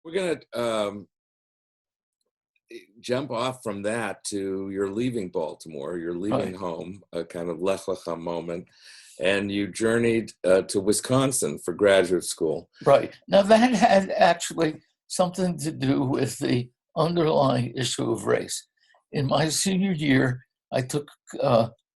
We're going to jump off from that to you're leaving Baltimore, you're leaving home, a kind of Lech Lecha moment, and you journeyed to Wisconsin for graduate school. Right. Now, that had actually something to do with the underlying issue of race. In my senior year, I took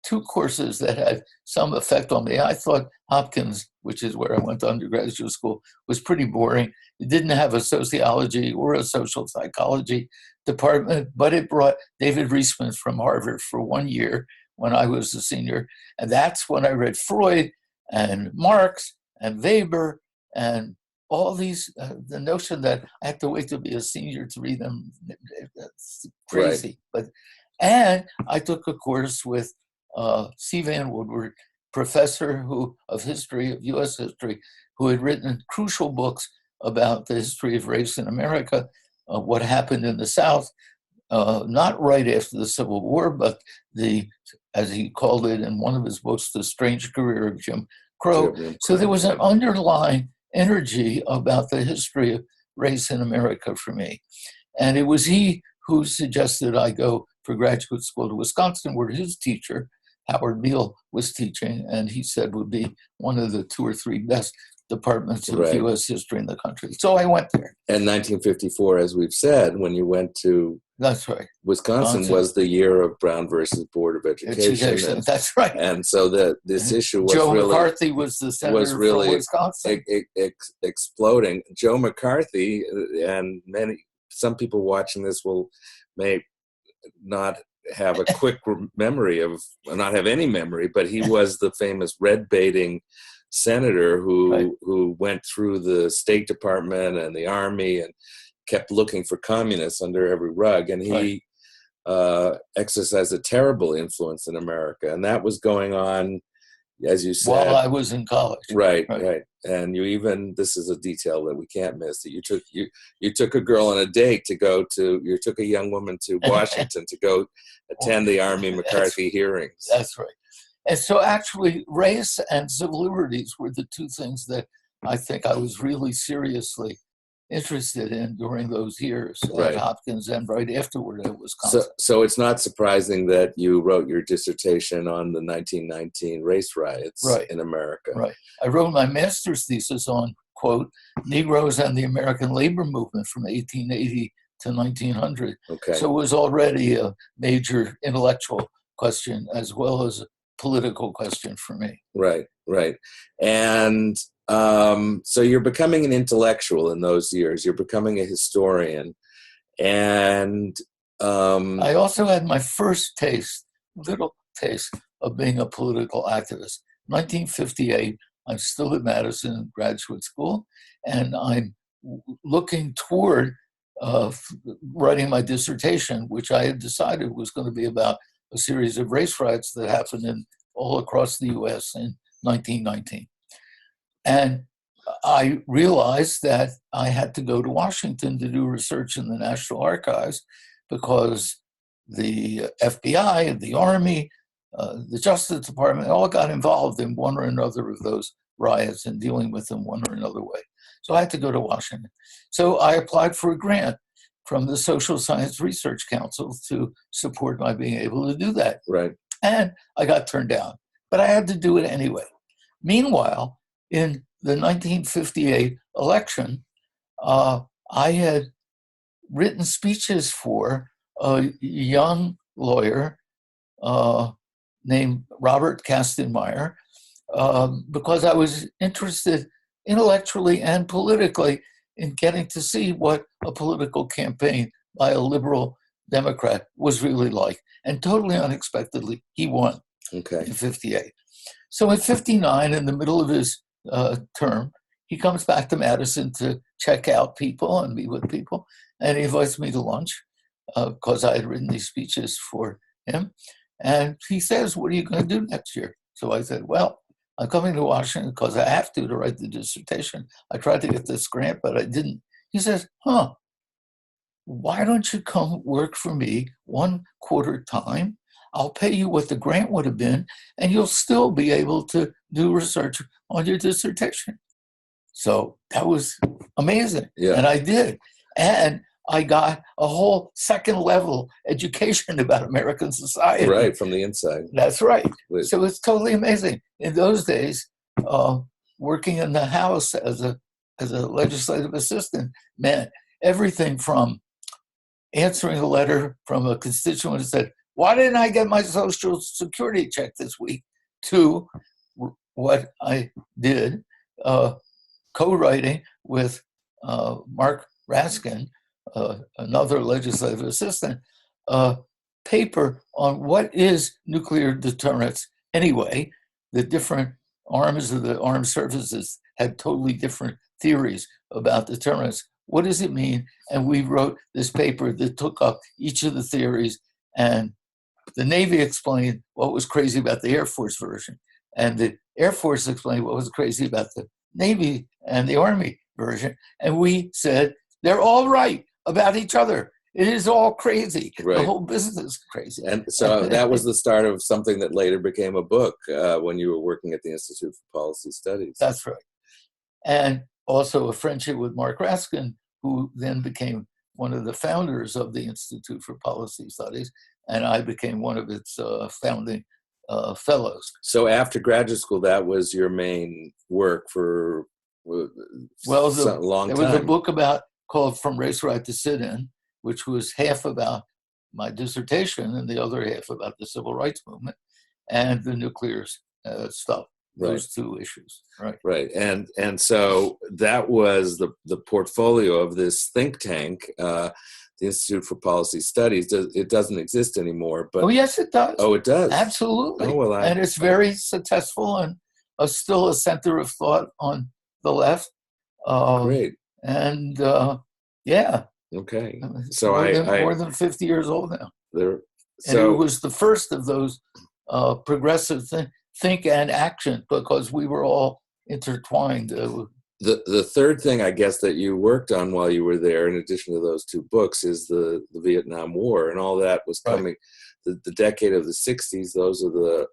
two courses that had some effect on me. I thought Hopkins, which is where I went to undergraduate school, was pretty boring. It didn't have a sociology or a social psychology department, but it brought David Reisman from Harvard for 1 year when I was a senior. And that's when I read Freud and Marx and Weber and all these, the notion that I had to wait to be a senior to read them, that's crazy. Right. And I took a course with C. Van Woodward, professor of history, of U.S. history, who had written crucial books about the history of race in America, what happened in the South, not right after the Civil War, but as he called it in one of his books, The Strange Career of Jim Crow. So there was an underlying energy about the history of race in America for me. And it was he who suggested I go for graduate school to Wisconsin, where his teacher, Howard Beale, was teaching, and he said would be one of the 2 or 3 best departments of U.S. history in the country. So I went there. And 1954, as we've said, when you went to Wisconsin was the year of Brown versus Board of Education. That's right. And so this issue was Joe McCarthy was the senator from Wisconsin. Exploding. Joe McCarthy, and some people watching this may not have a quick memory of, not have any memory, but he was the famous red baiting senator who went through the State Department and the Army and kept looking for communists under every rug. And he exercised a terrible influence in America. And that was going on, as you said, while I was in college. Right. And you this is a detail that we can't miss, that you took a girl on a date you took a young woman to Washington to go attend the Army McCarthy hearings. That's right. And so actually race and civil liberties were the 2 things that I think I was really seriously interested in during those years at Hopkins and right afterward at Wisconsin. So it's not surprising that you wrote your dissertation on the 1919 race riots in America. Right. I wrote my master's thesis on, quote, Negroes and the American labor movement from 1880 to 1900. Okay. So it was already a major intellectual question as well as a political question for me. Right. And so you're becoming an intellectual in those years. You're becoming a historian. And I also had my first little taste of being a political activist. 1958, I'm still at Madison graduate school, and I'm looking toward writing my dissertation, which I had decided was going to be about a series of race riots that happened all across the U.S. in 1919. And I realized that I had to go to Washington to do research in the National Archives because the FBI and the Army, the Justice Department, all got involved in one or another of those riots and dealing with them one or another way. So I had to go to Washington. So I applied for a grant from the Social Science Research Council to support my being able to do that. Right. And I got turned down, but I had to do it anyway. Meanwhile, in the 1958 election, I had written speeches for a young lawyer named Robert Kastenmeier because I was interested intellectually and politically in getting to see what a political campaign by a liberal Democrat was really like. And totally unexpectedly, he won in 58. So in 59, in the middle of his term, he comes back to Madison to check out people and meet with people. And he invites me to lunch because I had written these speeches for him. And he says, what are you going to do next year? So I said, well, I'm coming to Washington because I have to write the dissertation. I tried to get this grant, but I didn't. He says, why don't you come work for me 1/4 time? I'll pay you what the grant would have been, and you'll still be able to do research on your dissertation. So that was amazing. Yeah. And I did. And I got a whole second level education about American society. Right, from the inside. That's right. So it's totally amazing. In those days, working in the House as a legislative assistant meant everything from answering a letter from a constituent who said, "Why didn't I get my Social Security check this week?" to what I did, co-writing with Mark Raskin, another legislative assistant, a paper on what is nuclear deterrence anyway. The different arms of the armed services had totally different theories about deterrence. What does it mean? And we wrote this paper that took up each of the theories, and the Navy explained what was crazy about the Air Force version, and the Air Force explained what was crazy about the Navy and the Army version. And we said, they're all right about each other. It is all crazy. Right. The whole business is crazy. And so that was the start of something that later became a book when you were working at the Institute for Policy Studies. That's right. And also a friendship with Mark Raskin, who then became one of the founders of the Institute for Policy Studies, and I became one of its founding fellows. So after graduate school, that was your main work for a long time. There was a book called From Race Right to Sit-In, which was half about my dissertation and the other half about the civil rights movement and the nuclear stuff. Those two issues, right? Right, and so that was the portfolio of this think tank, the Institute for Policy Studies. It doesn't exist anymore, but yes, it does. Oh, it does. Absolutely. Oh, well, and it's very successful and still a center of thought on the left. Great. And yeah. Okay. So more than 50 years old now. And it was the first of those progressive think and action, because we were all intertwined. The third thing, I guess, that you worked on while you were there, in addition to those two books, is the Vietnam War, and all that was coming. Right. The decade of the 60s. Those are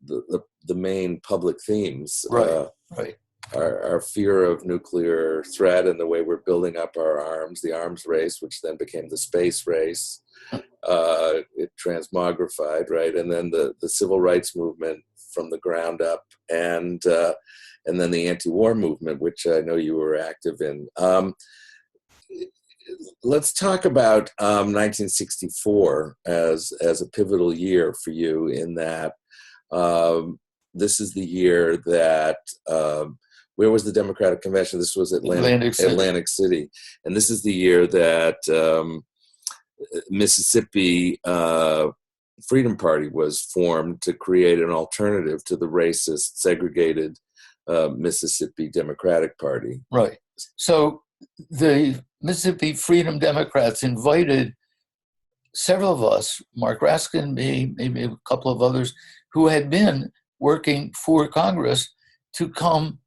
the main public themes. Right. Right. Our fear of nuclear threat and the way we're building up our arms, the arms race, which then became the space race. It transmogrified, right? And then the civil rights movement from the ground up, and then the anti-war movement, which I know you were active in. Let's talk about 1964 as a pivotal year for you, in that this is the year that where was the Democratic Convention? This was Atlantic City. And this is the year that Mississippi Freedom Party was formed to create an alternative to the racist, segregated Mississippi Democratic Party. Right. So the Mississippi Freedom Democrats invited several of us, Mark Raskin, me, maybe a couple of others, who had been working for Congress, to come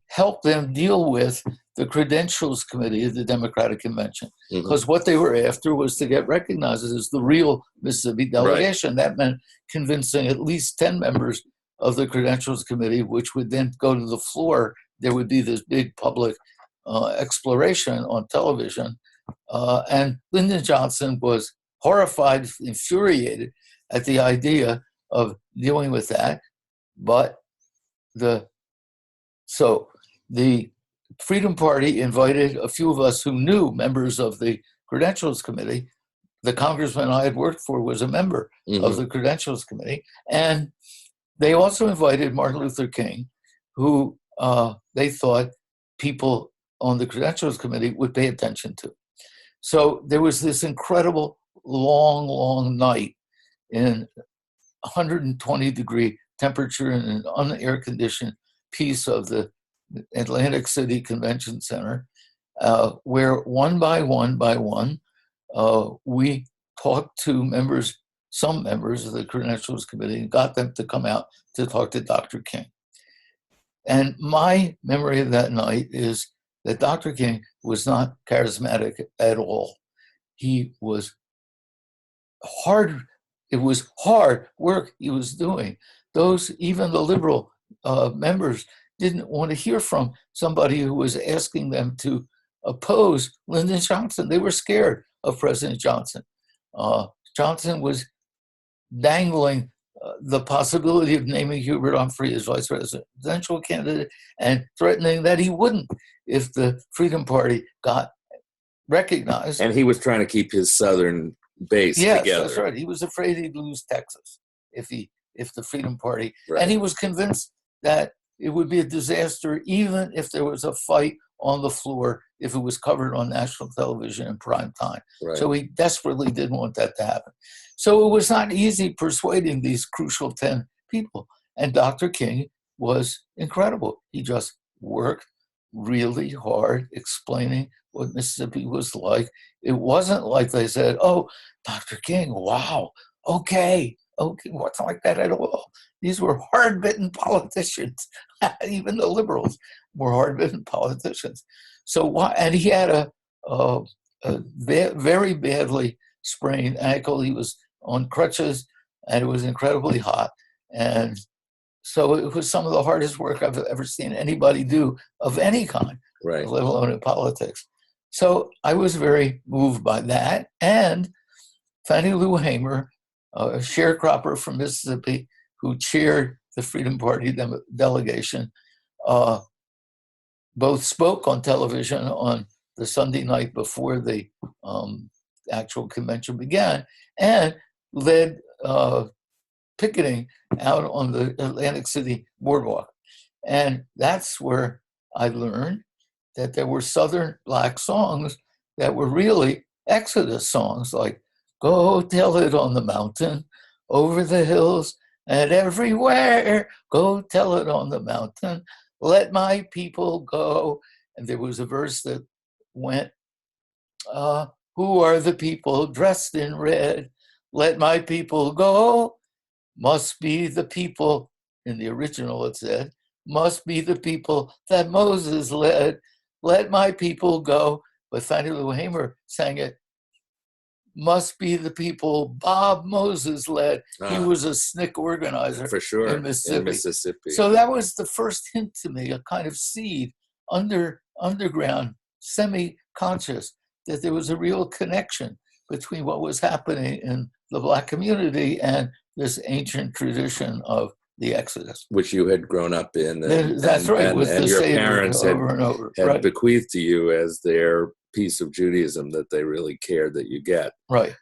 help them deal with the Credentials Committee of the Democratic Convention. Because what they were after was to get recognized as the real Mississippi delegation. Right. That meant convincing at least 10 members of the Credentials Committee, which would then go to the floor. There would be this big public exploration on television. And Lyndon Johnson was horrified, infuriated at the idea of dealing with that. But the Freedom Party invited a few of us who knew members of the Credentials Committee. The congressman I had worked for was a member of the Credentials Committee. And they also invited Martin Luther King, who they thought people on the Credentials Committee would pay attention to. So there was this incredible long, long night in 120-degree temperature in an unair-conditioned piece of the Atlantic City Convention Center, where one by one, we talked to some members of the Credentials Committee, and got them to come out to talk to Dr. King. And my memory of that night is that Dr. King was not charismatic at all. He was hard. It was hard work he was doing. Even the liberal members didn't want to hear from somebody who was asking them to oppose Lyndon Johnson. They were scared of President Johnson. Johnson was dangling the possibility of naming Hubert Humphrey as vice presidential candidate and threatening that he wouldn't if the Freedom Party got recognized. And he was trying to keep his Southern base together. Yes, that's right. He was afraid he'd lose Texas if the Freedom Party, Right. and he was convinced that it would be a disaster even if there was a fight on the floor, if it was covered on national television in prime time. Right. So he desperately didn't want that to happen. So it was not easy persuading these crucial 10 people. And Dr. King was incredible. He just worked really hard explaining what Mississippi was like. It wasn't like they said, oh, Dr. King, wow, okay, it wasn't like that at all. These were hard-bitten politicians. Even the liberals were hard-bitten politicians. So, and he had a very badly sprained ankle. He was on crutches, and it was incredibly hot. And so it was some of the hardest work I've ever seen anybody do of any kind, Right. let alone in politics. So I was very moved by that. And Fannie Lou Hamer, a sharecropper from Mississippi who chaired the Freedom Party delegation, both spoke on television on the Sunday night before the actual convention began and led picketing out on the Atlantic City boardwalk. And that's where I learned that there were Southern Black songs that were really Exodus songs, like "Go Tell It on the Mountain, Over the Hills and Everywhere, Go Tell It on the Mountain, Let My People Go." And there was a verse that went, "Who are the people dressed in red? Let my people go. Must be the people," in the original it said, "must be the people that Moses led. Let my people go." But Fannie Lou Hamer sang it, "Must be the people Bob Moses led." He was a SNCC organizer for sure in Mississippi. Mississippi. So that was the first hint to me, a kind of seed, underground, semi-conscious, that there was a real connection between what was happening in the Black community and this ancient tradition of the Exodus, which you had grown up in. That's right. And your parents over and over, had right. bequeathed to you as their piece of Judaism that they really cared that you get. Right.